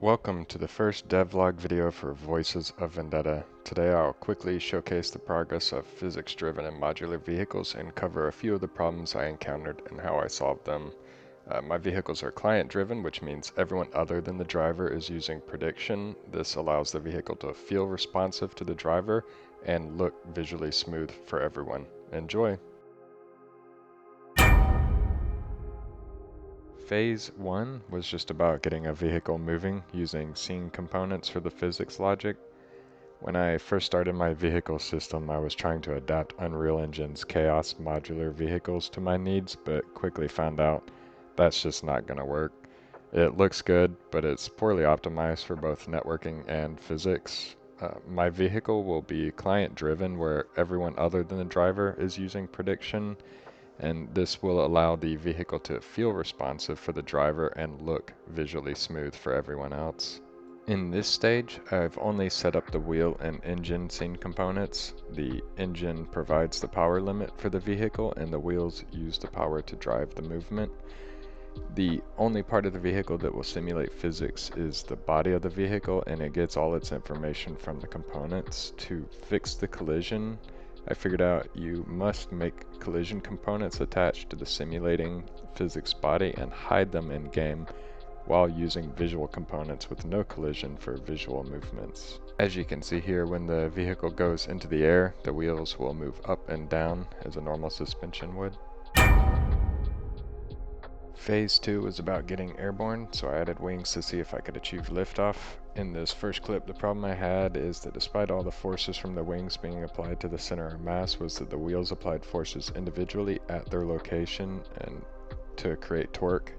Welcome to the first devlog video for Voices of Vendetta. Today I'll quickly showcase the progress of physics-driven and modular vehicles and cover a few of the problems I encountered and how I solved them. My vehicles are client-driven, which means everyone other than the driver is using prediction. This allows the vehicle to feel responsive to the driver and look visually smooth for everyone. Enjoy! Phase 1 was just about getting a vehicle moving using scene components for the physics logic. When I first started my vehicle system, I was trying to adapt Unreal Engine's chaos modular vehicles to my needs, but quickly found out that's just not going to work. It looks good, but it's poorly optimized for both networking and physics. My vehicle will be client-driven, where everyone other than the driver is using prediction, and this will allow the vehicle to feel responsive for the driver and look visually smooth for everyone else. In this stage, I've only set up the wheel and engine scene components. The engine provides the power limit for the vehicle, and the wheels use the power to drive the movement. The only part of the vehicle that will simulate physics is the body of the vehicle, and it gets all its information from the components. To fix the collision, I figured out you must make collision components attached to the simulating physics body and hide them in game while using visual components with no collision for visual movements. As you can see here, when the vehicle goes into the air, the wheels will move up and down as a normal suspension would. Phase 2 was about getting airborne, so I added wings to see if I could achieve liftoff. In this first clip, the problem I had is that despite all the forces from the wings being applied to the center of mass, was that the wheels applied forces individually at their location and to create torque.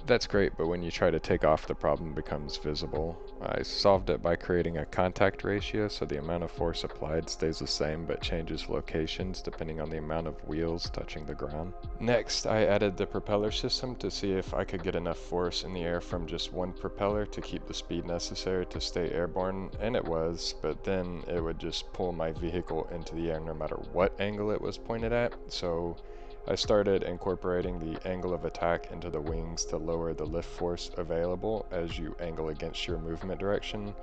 That's great, but when you try to take off, the problem becomes visible. I solved it by creating a contact ratio, so the amount of force applied stays the same but changes locations depending on the amount of wheels touching the ground. Next, I added the propeller system to see if I could get enough force in the air from just one propeller to keep the speed necessary to stay airborne, and it was, but then it would just pull my vehicle into the air no matter what angle it was pointed at, so I started incorporating the angle of attack into the wings to lower the lift force available as you angle against your movement direction,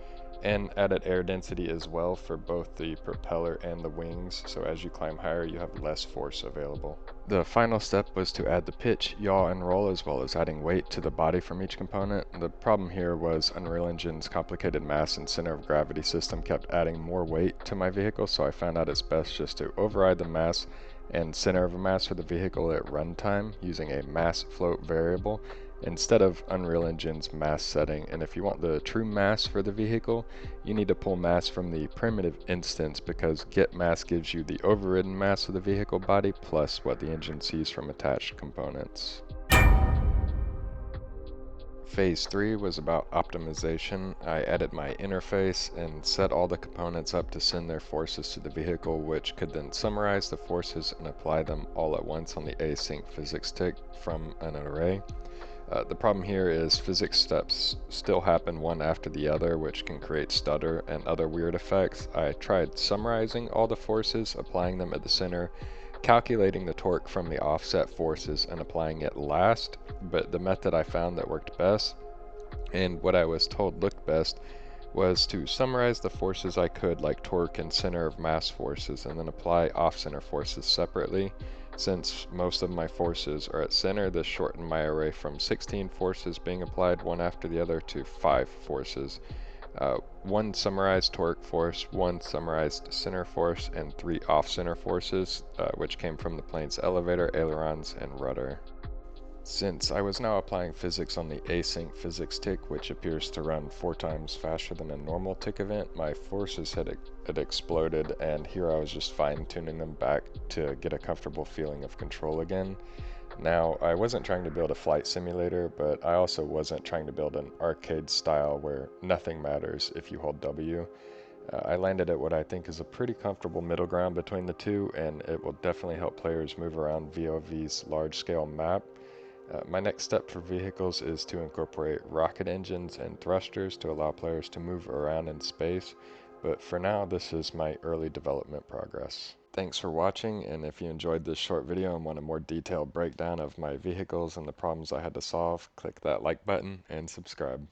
and added air density as well for both the propeller and the wings, so as you climb higher you have less force available. The final step was to add the pitch, yaw, and roll, as well as adding weight to the body from each component. The problem here was Unreal Engine's complicated mass and center of gravity system kept adding more weight to my vehicle, so I found out it's best just to override the mass and center of mass for the vehicle at runtime using a mass float variable instead of Unreal Engine's mass setting. And if you want the true mass for the vehicle, you need to pull mass from the primitive instance, because get mass gives you the overridden mass of the vehicle body plus what the engine sees from attached components. Phase 3 was about optimization. I added my interface and set all the components up to send their forces to the vehicle, which could then summarize the forces and apply them all at once on the async physics tick from an array. The problem here is physics steps still happen one after the other, which can create stutter and other weird effects. I tried summarizing all the forces, applying them at the center, calculating the torque from the offset forces and applying it last, but the method I found that worked best, and what I was told looked best, was to summarize the forces I could, like torque and center of mass forces, and then apply off-center forces separately. Since most of my forces are at center, this shortened my array from 16 forces being applied one after the other to 5 forces. One summarized torque force, one summarized center force, and 3 off-center forces, which came from the plane's elevator, ailerons, and rudder. Since I was now applying physics on the async physics tick, which appears to run 4 times faster than a normal tick event, my forces had exploded, and here I was just fine-tuning them back to get a comfortable feeling of control again. Now, I wasn't trying to build a flight simulator, but I also wasn't trying to build an arcade style where nothing matters if you hold W. I landed at what I think is a pretty comfortable middle ground between the two, and it will definitely help players move around VOV's large-scale map. My next step for vehicles is to incorporate rocket engines and thrusters to allow players to move around in space, but for now this is my early development progress. Thanks for watching, and if you enjoyed this short video and want a more detailed breakdown of my vehicles and the problems I had to solve, click that like button and subscribe.